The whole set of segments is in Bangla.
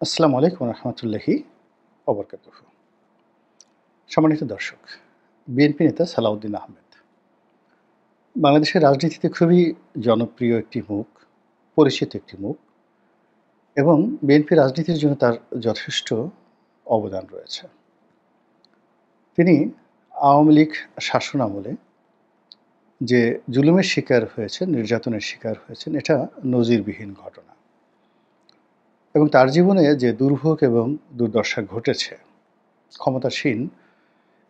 আসসালামু আলাইকুম রহমতুল্লাহি অবরকাতুহু। সম্মানিত দর্শক, বিএনপি নেতা সালাউদ্দিন আহমেদ বাংলাদেশের রাজনীতিতে খুবই জনপ্রিয় একটি মুখ, পরিচিত একটি মুখ এবং বিএনপি রাজনীতির জন্য তার যথেষ্ট অবদান রয়েছে। তিনি আওয়ামী লীগ শাসনামলে যে জুলুমের শিকার হয়েছেন, নির্যাতনের শিকার হয়েছেন, এটা নজিরবিহীন ঘটনা এবং তার জীবনে যে দুর্ভোগ এবং দুর্দশা ঘটেছে, ক্ষমতাসীন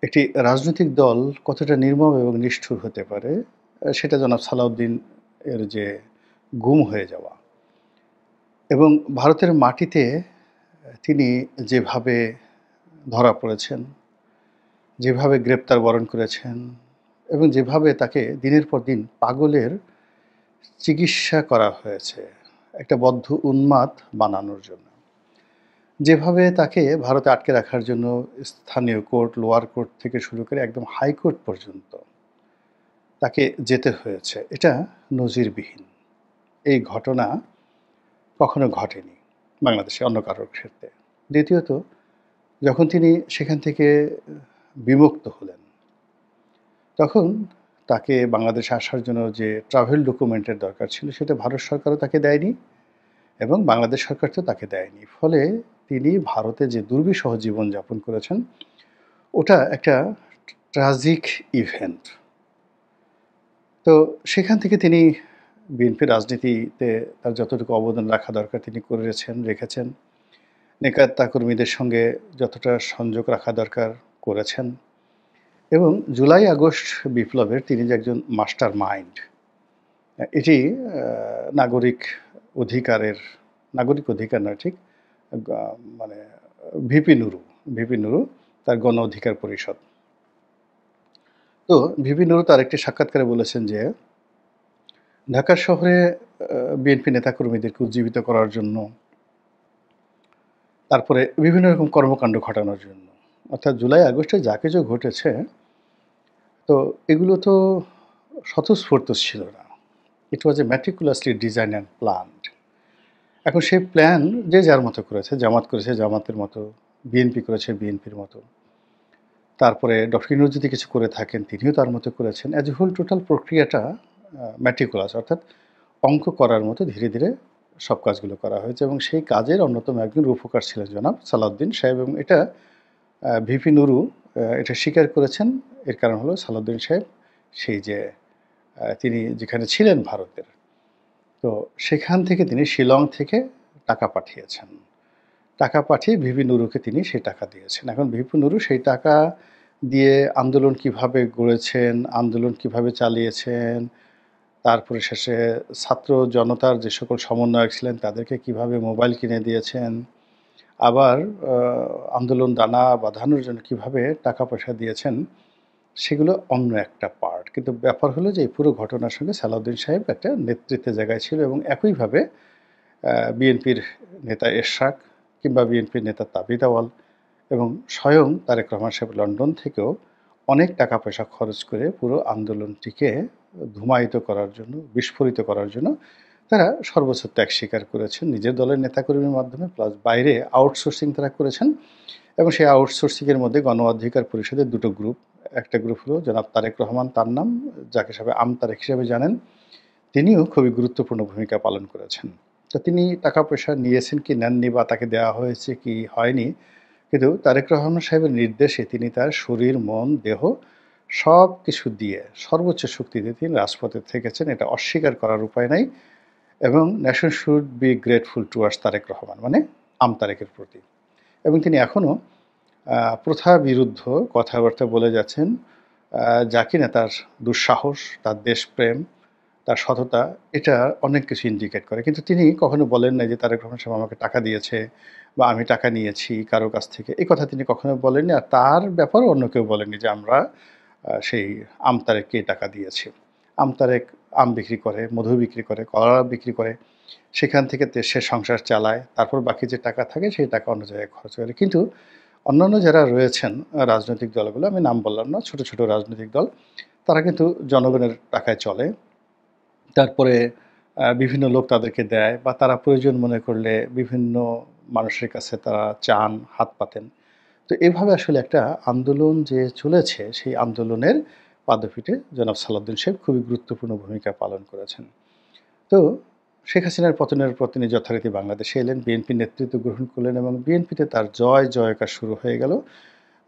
একটি রাজনৈতিক দল কতটা নির্মম এবং নিষ্ঠুর হতে পারে, সেটা জনাব সালাউদ্দিন এর যে গুম হয়ে যাওয়া এবং ভারতের মাটিতে তিনি যেভাবে ধরা পড়েছেন, যেভাবে গ্রেপ্তার বরণ করেছেন এবং যেভাবে তাকে দিনের পর দিন পাগলের চিকিৎসা করা হয়েছে একটা বদ্ধ উন্মাদ বানানোর জন্য, যেভাবে তাকে ভারতে আটকে রাখার জন্য স্থানীয় কোর্ট, লোয়ার কোর্ট থেকে শুরু করে একদম হাইকোর্ট পর্যন্ত তাকে যেতে হয়েছে, এটা নজিরবিহীন। এই ঘটনা কখনো ঘটেনি বাংলাদেশে অন্য কারোর ক্ষেত্রে। দ্বিতীয়ত, যখন তিনি সেখান থেকে বিমুক্ত হলেন, তখন তাকে বাংলাদেশে আসার জন্য যে ট্রাভেল ডকুমেন্টের দরকার ছিল, সেটা ভারত সরকারও তাকে দেয়নি এবং বাংলাদেশ সরকার তো তাকে দেয়নি। ফলে তিনি ভারতে যে দুর্বিষহ জীবনযাপন করেছেন, ওটা একটা ট্রাজিক ইভেন্ট। তো সেখান থেকে তিনি বিএনপির রাজনীতিতে তার যতটুকু অবদান রাখা দরকার তিনি রেখেছেন। নেতা কর্মীদের সঙ্গে যতটা সংযোগ রাখা দরকার করেছেন এবং জুলাই আগস্ট বিপ্লবের তিনি যে একজন মাস্টার মাইন্ড, এটি নাগরিক অধিকার নয়, ঠিক মানে ভিপি নুরু তার গণ অধিকার পরিষদ। তো ভিপি নুরু তার একটি সাক্ষাৎকারে বলেছেন যে ঢাকার শহরে বিএনপি নেতাকর্মীদেরকে উজ্জীবিত করার জন্য, তারপরে বিভিন্ন রকম কর্মকাণ্ড ঘটানোর জন্য, অর্থাৎ জুলাই আগস্টে যা কিছু ঘটেছে, তো এগুলো তো স্বতঃস্ফূর্ত ছিল না। ইট ওয়াজ এ ম্যাটিকুলাসলি ডিজাইন অ্যান্ড প্ল্যান্ড। এখন সেই প্ল্যান যে যার মতো করেছে, জামাত করেছে জামাতের মতো, বিএনপি করেছে বিএনপির মতো, তারপরে ডক্টর ইউনূস যদি কিছু করে থাকেন তিনিও তার মতো করেছেন। অ্যাজ এ হোল টোটাল প্রক্রিয়াটা ম্যাটিকুলাস, অর্থাৎ অঙ্ক করার মতো ধীরে ধীরে সব কাজগুলো করা হয়েছে এবং সেই কাজের অন্যতম একজন রূপকার ছিলেন জনাব সালাউদ্দিন সাহেব এবং এটা ভিপি নুরু এটা স্বীকার করেছেন। এর কারণ হলো সালাউদ্দিন সাহেব সেই যে তিনি যেখানে ছিলেন ভারতের, তো সেখান থেকে তিনি শিলং থেকে টাকা পাঠিয়েছেন। টাকা পাঠিয়ে ভিপি নুরুকে তিনি সেই টাকা দিয়েছেন। এখন ভিপি নুরু সেই টাকা দিয়ে আন্দোলন কিভাবে গড়েছেন, আন্দোলন কিভাবে চালিয়েছেন, তারপরে শেষে ছাত্র জনতার যে সকল সমন্বয়ক ছিলেন তাদেরকে কিভাবে মোবাইল কিনে দিয়েছেন, আবার আন্দোলন দানা বাঁধানোর জন্য কিভাবে টাকা পয়সা দিয়েছেন, সেগুলো অন্য একটা পার্ট। কিন্তু ব্যাপার হলো যে এই পুরো ঘটনার সঙ্গে সালাউদ্দিন সাহেব একটা নেতৃত্বের জায়গায় ছিল এবং একইভাবে বিএনপির নেতা এরশাদ কিংবা বিএনপির নেতা তাবিথ আউয়াল এবং স্বয়ং তারেক রহমান সাহেব লন্ডন থেকেও অনেক টাকা পয়সা খরচ করে পুরো আন্দোলনটিকে ধূমায়িত করার জন্য, বিস্ফোরিত করার জন্য তারা সর্বোচ্চ ত্যাগ স্বীকার করেছেন নিজের দলের নেতাকর্মীর মাধ্যমে, প্লাস বাইরে আউটসোর্সিং তারা করেছেন এবং সেই আউটসোর্সিংয়ের মধ্যে গণ অধিকার পরিষদের দুটো গ্রুপ। একটা গ্রুপ হলো জনাব তারেক রহমান, তার নাম, যাকে সবাই তারেক হিসেবে জানেন, তিনিও খুবই গুরুত্বপূর্ণ ভূমিকা পালন করেছেন। তো তিনি টাকা পয়সা নিয়েছেন কি নেননি বা তাকে দেওয়া হয়েছে কি হয়নি, কিন্তু তারেক রহমান সাহেবের নির্দেশে তিনি তার শরীর, মন, দেহ সব কিছু দিয়ে সর্বোচ্চ শক্তি দিয়ে তিনি রাজপথে থেকেছেন, এটা অস্বীকার করার উপায় নাই এবং nation should be grateful towards Tarique Rahman, মানে তারেকের প্রতি। এবং তিনি এখনও প্রথা বিরুদ্ধ কথাবার্তা বলে যাচ্ছেন, যা কিনা তার দুঃসাহস, তার দেশপ্রেম, তার সততা, এটা অনেক কিছু ইন্ডিকেট করে। কিন্তু তিনি কখনো বলেন নাই যে তারেক রহমান সাহেব আমাকে টাকা দিয়েছে বা আমি টাকা নিয়েছি কারো কাছ থেকে, এই কথা তিনি কখনো বলেননি। আর তার ব্যাপারেও অন্য কেউ বলেননি যে আমরা সেই তারেককে টাকা দিয়েছি। তারেক আম বিক্রি করে, মধু বিক্রি করে, কলা বিক্রি করে, সেখান থেকে সে সংসার চালায়, তারপর বাকি যে টাকা থাকে সেই টাকা অন্য জায়গায় খরচ করে। কিন্তু অন্যান্য যারা রয়েছেন রাজনৈতিক দলগুলো, আমি নাম বললাম না, ছোট ছোট রাজনৈতিক দল, তারা কিন্তু জনগণের টাকায় চলে। তারপরে বিভিন্ন লোক তাদেরকে দেয় বা তারা প্রয়োজন মনে করলে বিভিন্ন মানুষের কাছে তারা চান, হাত পাতেন। তো এভাবে আসলে একটা আন্দোলন যে চলেছে, সেই আন্দোলনের পাদপীঠে জনাব সালাউদ্দিন সাহেব খুবই গুরুত্বপূর্ণ ভূমিকা পালন করেছেন। তো শেখ হাসিনার পতনের পর তিনি যথারীতি বাংলাদেশে এলেন, বিএনপির নেতৃত্ব গ্রহণ করলেন এবং বিএনপিতে তার জয়কার শুরু হয়ে গেল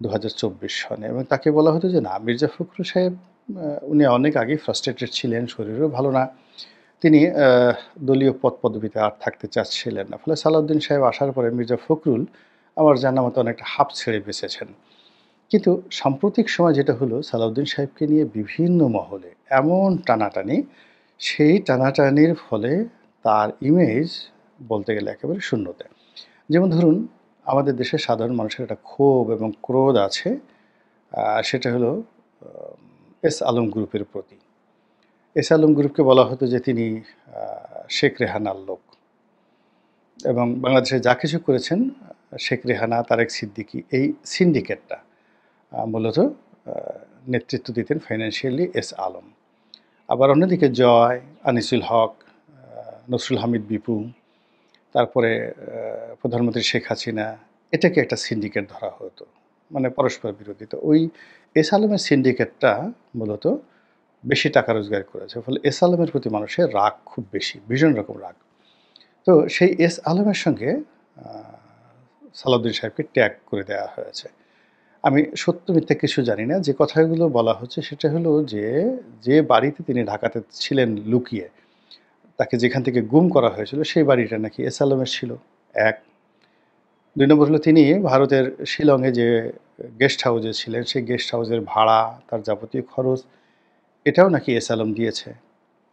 ২০২৪ সনে এবং তাকে বলা হতো যে না, মির্জা ফখরুল সাহেব উনি অনেক আগেই ফ্রাস্ট্রেটেড ছিলেন, শরীরও ভালো না। তিনি দলীয় পদপদবিতে আর থাকতে চাচ্ছিলেন না। ফলে সালাউদ্দিন সাহেব আসার পরে মির্জা ফখরুল আমার জানা মতো অনেকটা হাঁপ ছেড়ে বেঁচেছেন। কিন্তু সাম্প্রতিক সময় যেটা হলো, সালাউদ্দিন সাহেবকে নিয়ে বিভিন্ন মহলে এমন টানাটানি, সেই টানাটানির ফলে তার ইমেজ বলতে গেলে একেবারে শূন্যতে। যেমন ধরুন, আমাদের দেশের সাধারণ মানুষের একটা ক্ষোভ এবং ক্রোধ আছে, সেটা হলো এস আলম গ্রুপের প্রতি। এস আলম গ্রুপকে বলা হতো যে তিনি শেখ রেহানার লোক এবং বাংলাদেশে যা কিছু করেছেন শেখ রেহানা, তারেক সিদ্দিকী, এই সিন্ডিকেটটা মূলত নেতৃত্ব দিতেন ফাইন্যান্সিয়ালি এস আলম। আবার অন্যদিকে জয়, আনিসুল হক, নসরুল হামিদ বিপু, তারপরে প্রধানমন্ত্রী শেখ হাসিনা, এটাকে একটা সিন্ডিকেট ধরা হতো, মানে পরস্পর বিরোধী। তো ওই এস আলমের সিন্ডিকেটটা মূলত বেশি টাকা রোজগার করেছে, ফলে এস আলমের প্রতি মানুষের রাগ খুব বেশি, ভীষণ রকম রাগ। তো সেই এস আলমের সঙ্গে সালাউদ্দিন সাহেবকে ট্যাগ করে দেওয়া হয়েছে। আমি সত্য মিথ্যা কিছু জানি না, যে কথাগুলো বলা হচ্ছে সেটা হলো যে, যে বাড়িতে তিনি ঢাকাতে ছিলেন লুকিয়ে, তাকে যেখান থেকে গুম করা হয়েছিল সেই বাড়িটা নাকি এস আলমের ছিল, ১। ২ নম্বর হলো তিনি ভারতের শিলংয়ে যে গেস্ট হাউসে ছিলেন, সেই গেস্ট হাউসের ভাড়া, তার যাবতীয় খরচ, এটাও নাকি এস আলম দিয়েছে।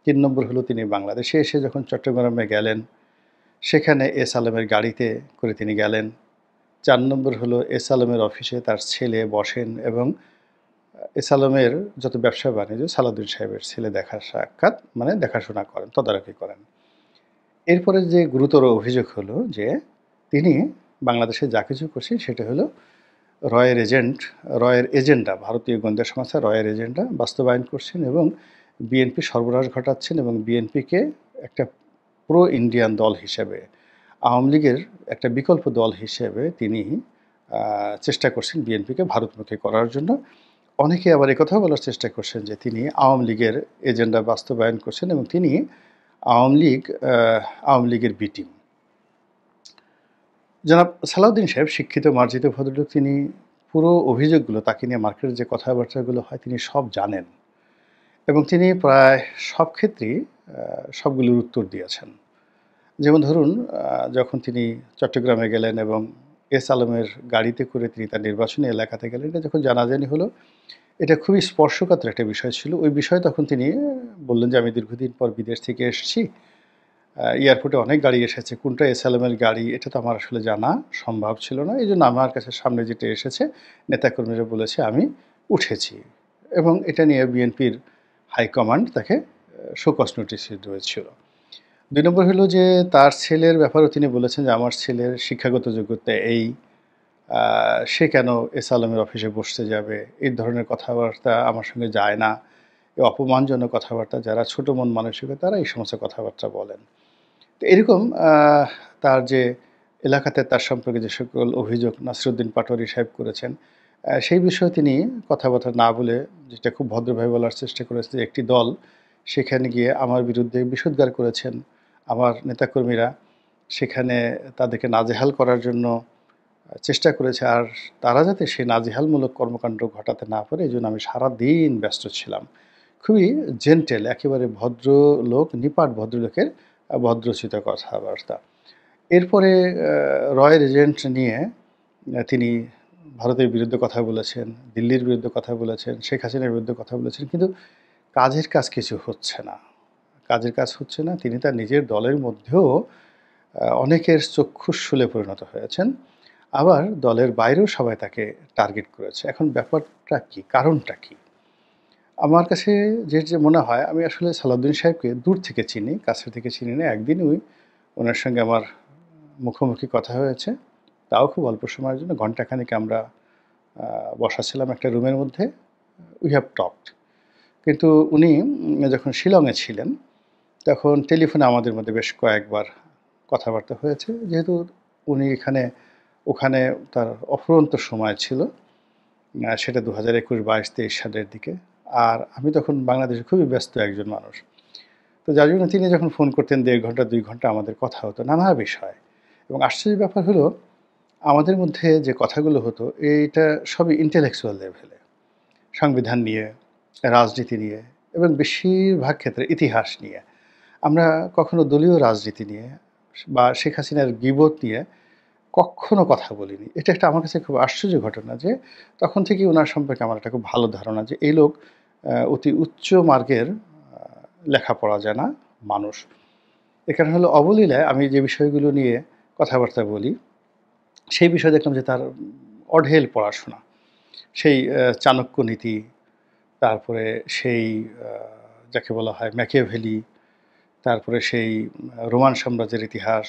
৩ নম্বর হলো তিনি বাংলাদেশে এসে যখন চট্টগ্রামে গেলেন, সেখানে এস আলমের গাড়িতে করে তিনি গেলেন। ৪ নম্বর হলো এস আলমের অফিসে তার ছেলে বসেন এবং এস আলমের যত ব্যবসা বাণিজ্য সালাউদ্দিন সাহেবের ছেলে দেখাশোনা করেন, তদারকি করেন। এরপরে যে গুরুতর অভিযোগ হলো যে তিনি বাংলাদেশে যা কিছু করছেন সেটা হলো রয়ের এজেন্ডা, ভারতীয় গোয়েন্দা সংস্থা রয়ের এজেন্ডা বাস্তবায়ন করছেন এবং বিএনপি সর্বনাশ ঘটাচ্ছেন এবং বিএনপিকে একটা প্রো ইন্ডিয়ান দল হিসেবে, আওয়ামী লীগের একটা বিকল্প দল হিসেবে তিনি চেষ্টা করছেন বিএনপিকে ভারতমুখী করার জন্য। অনেকে আবার একথাও বলার চেষ্টা করছেন যে তিনি আওয়ামী লীগের এজেন্ডা বাস্তবায়ন করছেন এবং তিনি আওয়ামী লীগের বি টিম। জনাব সালাউদ্দিন সাহেব শিক্ষিত, মার্জিত ভদ্রলোক। তিনি পুরো অভিযোগগুলো তাকে নিয়ে, মার্কেটের যে কথাবার্তাগুলো হয়, তিনি সব জানেন এবং তিনি প্রায় সব ক্ষেত্রেই সবগুলোর উত্তর দিয়েছেন। যেমন ধরুন, যখন তিনি চট্টগ্রামে গেলেন এবং এস আলমের গাড়িতে করে তিনি তার নির্বাচনী এলাকাতে গেলেন, এটা যখন জানাজানি হলো, এটা খুবই স্পর্শকাতর একটা বিষয় ছিল। ওই বিষয়ে তখন তিনি বললেন যে, আমি দীর্ঘদিন পর বিদেশ থেকে এসেছি, এয়ারপোর্টে অনেক গাড়ি এসেছে, কোনটা এস আলমের গাড়ি এটা তো আমার আসলে জানা সম্ভব ছিল না। এই জন্য আমার কাছে সামনে যেটা এসেছে, নেতাকর্মীরা বলেছে, আমি উঠেছি এবং এটা নিয়ে বিএনপির হাইকমান্ড তাকে শোকজ নোটিশ দিয়েছিল। ২ নম্বর হলো যে তার ছেলের ব্যাপারেও তিনি বলেছেন যে, আমার ছেলের শিক্ষাগত যোগ্যতা এই, সে কেন এস আলমের অফিসে বসতে যাবে, এই ধরনের কথাবার্তা আমার সঙ্গে যায় না। এই অপমানজনক কথাবার্তা, যারা ছোটো মন মানসিকতা তারা এই সমস্ত কথাবার্তা বলেন। তো এরকম তার যে এলাকাতে তার সম্পর্কে যে সকল অভিযোগ নাসিরুদ্দিন পাটোয়ারী সাহেব করেছেন, সেই বিষয়ে তিনি কথাবার্তা না বলে, যেটা খুব ভদ্রভাবে বলার চেষ্টা করেছে, যে একটি দল সেখানে গিয়ে আমার বিরুদ্ধে বিষোদ্গার করেছেন, আমার নেতাকর্মীরা সেখানে তাদেরকে নাজেহাল করার জন্য চেষ্টা করেছে, আর তারা যাতে সেই নাজেহালমূলক কর্মকাণ্ড ঘটাতে না পারে, এই জন্য আমি সারাদিন ব্যস্ত ছিলাম। খুবই জেন্টেল, একেবারে ভদ্রলোক, নিপাট ভদ্রলোকের ভদ্রচিত কথাবার্তা। এরপরে রয়ের এজেন্ট নিয়ে তিনি ভারতের বিরুদ্ধে কথা বলেছেন, দিল্লির বিরুদ্ধে কথা বলেছেন, শেখ হাসিনার বিরুদ্ধে কথা বলেছেন, কিন্তু কাজের কাজ কিছু হচ্ছে না। কাজের কাজ হচ্ছে না। তিনি তার নিজের দলের মধ্যেও অনেকের চক্ষুশূলে পরিণত হয়েছেন। আবার দলের বাইরেও সবাই তাকে টার্গেট করেছে। এখন ব্যাপারটা কী? কারণটা কী? আমার কাছে যে মনে হয়, আমি আসলে সালাউদ্দিন সাহেবকে দূর থেকে চিনি, কাছে থেকে চিনি না। একদিন ওনার সঙ্গে আমার মুখোমুখি কথা হয়েছে, তাও খুব অল্প সময়ের জন্য, ঘণ্টাখানেক আমরা বসা ছিলাম একটা রুমের মধ্যে। We have talked. কিন্তু উনি যখন শিলংয়ে ছিলেন, তখন টেলিফোনে আমাদের মধ্যে বেশ কয়েকবার কথাবার্তা হয়েছে। যেহেতু উনি ওখানে তার অফুরন্ত সময় ছিল। সেটা ২০২১-২২-২৩ সালের দিকে। আর আমি তখন বাংলাদেশে খুবই ব্যস্ত একজন মানুষ। তো যার জন্য তিনি যখন ফোন করতেন ১.৫ ঘন্টা ২ ঘন্টা আমাদের কথা হতো নানা বিষয়। এবং আশ্চর্যের ব্যাপার হলো আমাদের মধ্যে যে কথাগুলো হতো এইটা সবই ইন্টেলেকচুয়াল লেভেলে। সংবিধান নিয়ে, রাজনীতি নিয়ে এবং বেশিরভাগ ক্ষেত্রে ইতিহাস নিয়ে। আমরা কখনো দলীয় রাজনীতি নিয়ে বা শেখ হাসিনার গীবত নিয়ে কক্ষনো কথা বলিনি। এটা একটা আমার কাছে খুব আশ্চর্য ঘটনা যে তখন থেকেই উনার সম্পর্কে আমার একটা খুব ভালো ধারণা যে এই লোক অতি উচ্চ মার্গের লেখাপড়া জানা মানুষ। এ কারণে হলো অবলীলায় আমি যে বিষয়গুলো নিয়ে কথাবার্তা বলি, সেই বিষয়ে দেখলাম যে তার অঢেল পড়াশোনা। সেই চাণক্য নীতি, তারপরে সেই যাকে বলা হয় ম্যাকিয়াভেলি, তারপরে সেই রোমান সাম্রাজ্যের ইতিহাস,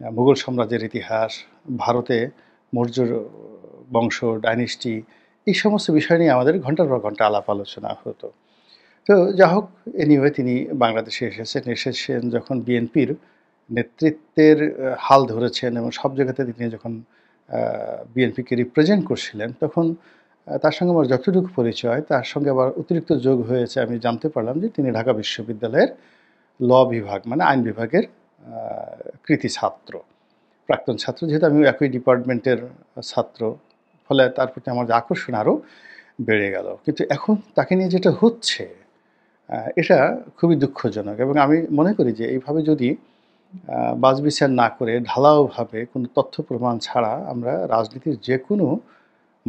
মুঘল সাম্রাজ্যের ইতিহাস, ভারতে মৌর্য বংশ, ডাইনেস্টি, এই সমস্ত বিষয় নিয়ে আমাদের ঘন্টার পর ঘন্টা আলাপ আলোচনা হতো। তো যা হোক এনিওয়ে তিনি বাংলাদেশে এসেছেন যখন বিএনপির নেতৃত্বের হাল ধরেছেন এবং সব জায়গাতে তিনি যখন বিএনপিকে রিপ্রেজেন্ট করছিলেন তখন তার সঙ্গে আমার যতটুকু পরিচয় তার সঙ্গে আবার অতিরিক্ত যোগ হয়েছে আমি জানতে পারলাম যে তিনি ঢাকা বিশ্ববিদ্যালয়ের ল বিভাগ মানে আইন বিভাগের কৃতী ছাত্র, প্রাক্তন ছাত্র। যেহেতু আমি একই ডিপার্টমেন্টের ছাত্র, ফলে তার প্রতি আমার যে আকর্ষণ আরও বেড়ে গেল। কিন্তু এখন তাকে নিয়ে যেটা হচ্ছে এটা খুবই দুঃখজনক এবং আমি মনে করি যে এইভাবে যদি বাছবিচার না করে ঢালাওভাবে কোনো তথ্য প্রমাণ ছাড়া আমরা রাজনীতির যে কোনো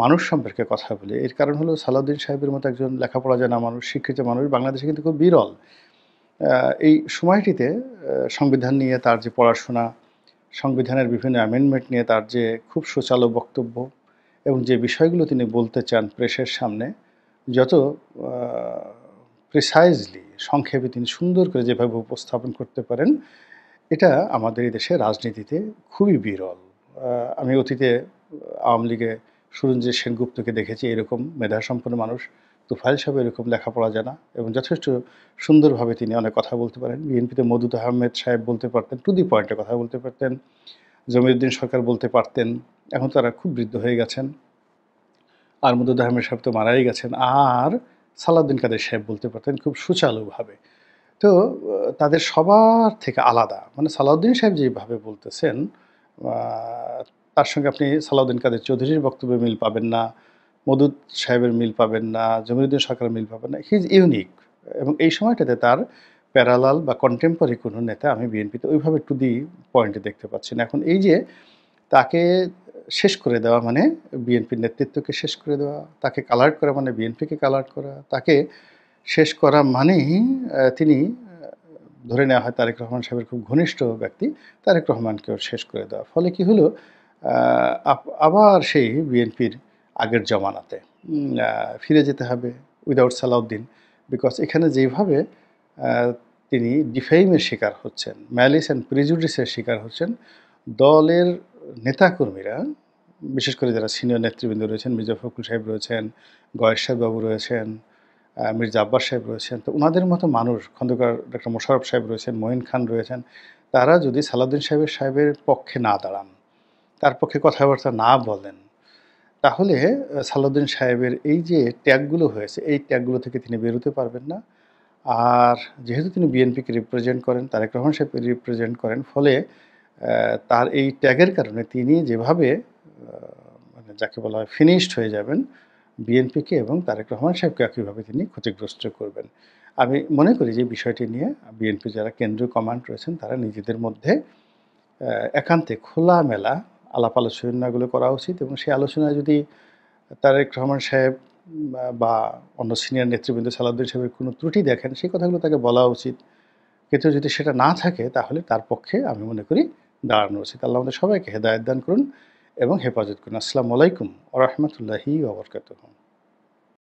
মানুষ সম্পর্কে কথা বলি, এর কারণ হলো সালাউদ্দিন সাহেবের মতো একজন লেখাপড়া জানা মানুষ, শিক্ষিত মানুষ বাংলাদেশে কিন্তু খুব বিরল। এই সময়টিতে সংবিধান নিয়ে তার যে পড়াশোনা, সংবিধানের বিভিন্ন অ্যামেন্ডমেন্ট নিয়ে তার যে খুব সুচালো বক্তব্য এবং যে বিষয়গুলো তিনি বলতে চান প্রেসের সামনে যত প্রিসাইজলি সংক্ষেপে তিনি সুন্দর করে যেভাবে উপস্থাপন করতে পারেন, এটা আমাদের এই দেশের রাজনীতিতে খুবই বিরল। আমি অতীতে আওয়ামী লীগে সুরঞ্জিত সেনগুপ্তকে দেখেছি এরকম মেধাসম্পন্ন মানুষ, তুফাইল সাহেব এরকম লেখাপড়া জানা এবং যথেষ্ট সুন্দরভাবে তিনি অনেক কথা বলতে পারেন। বিএনপিতে মওদুদ আহমেদ সাহেব বলতে পারতেন, টু দি পয়েন্টে কথা বলতে পারতেন। জমিরুদ্দিন সরকার বলতে পারতেন, এখন তারা খুব বৃদ্ধ হয়ে গেছেন। আর মওদুদ আহমেদ সাহেব তো মারাই গেছেন। আর সালাউদ্দিন কাদের সাহেব বলতে পারতেন খুব সুচালুভাবে। তো তাদের সবার থেকে আলাদা মানে সালাউদ্দিন সাহেব যেভাবে বলতেছেন তার সঙ্গে আপনি সালাউদ্দিন কাদের চৌধুরীর বক্তব্যে মিল পাবেন না, মওদুদ সাহেবের মিল পাবেন না, জমিরুদ্দিন সরকারের মিল পাবেন না। হি ইজ ইউনিক এবং এই সময়টাতে তার প্যারালাল বা কন্টেম্পোরারি কোনো নেতা আমি বিএনপিতে ওইভাবে টু দি পয়েন্টে দেখতে পাচ্ছি না। এখন এই যে তাকে শেষ করে দেওয়া মানে বিএনপির নেতৃত্বকে শেষ করে দেওয়া, তাকে কালার্ড করা মানে বিএনপিকে কালার্ড করা, তাকে শেষ করা মানেই তিনি ধরে নেওয়া হয় তারেক রহমান সাহেবের খুব ঘনিষ্ঠ ব্যক্তি, তারেক রহমানকেও শেষ করে দেওয়া। ফলে কি হলো আবার সেই বিএনপির আগের জমানাতে ফিরে যেতে হবে উইদাউট সালাউদ্দিন। বিকজ এখানে যেভাবে তিনি ডিফেইমের শিকার হচ্ছেন, ম্যালিস অ্যান্ড প্রিজুডিসের শিকার হচ্ছেন, দলের নেতাকর্মীরা বিশেষ করে যারা সিনিয়র নেতৃবৃন্দ রয়েছেন, মির্জা ফখরুল সাহেব রয়েছেন, গয়েস সাহেব বাবু রয়েছেন, মির্জা আব্বাস সাহেব রয়েছেন, তো ওনাদের মতো মানুষ, খন্দকার ডক্টর মোশাররফ সাহেব রয়েছেন, মঈন খান রয়েছেন, তারা যদি সালাউদ্দিন সাহেবের পক্ষে না দাঁড়ান, তার পক্ষে কথাবার্তা না বলেন, তাহলে সালাউদ্দিন সাহেবের এই যে ত্যাগগুলো হয়েছে এই ত্যাগগুলো থেকে তিনি বেরোতে পারবেন না। আর যেহেতু তিনি বিএনপিকে রিপ্রেজেন্ট করেন, তারেক রহমান সাহেবকে রিপ্রেজেন্ট করেন, ফলে তার এই ত্যাগের কারণে তিনি যেভাবে মানে যাকে বলা হয় ফিনিশড হয়ে যাবেন, বিএনপিকে এবং তারেক রহমান সাহেবকে একইভাবে তিনি ক্ষতিগ্রস্ত করবেন। আমি মনে করি যে বিষয়টি নিয়ে বিএনপি যারা কেন্দ্রীয় কমান্ড রয়েছেন তারা নিজেদের মধ্যে একান্তে খোলামেলা আলাপ আলোচনাগুলো করা উচিত এবং সেই আলোচনায় যদি তারেক রহমান সাহেব বা অন্য সিনিয়র নেতৃবৃন্দ সালাউদ্দিন সাহেবের কোনো ত্রুটি দেখেন সেই কথাগুলো তাকে বলা উচিত। কিন্তু যদি সেটা না থাকে তাহলে তার পক্ষে আমি মনে করি দাঁড়ানো উচিত। আল্লাহ আমাদের সবাইকে হেদায়েত দান করুন এবং হেফাজত করুন। আসসালামু আলাইকুম ওয়া রাহমাতুল্লাহি ওয়া বারাকাতুহু।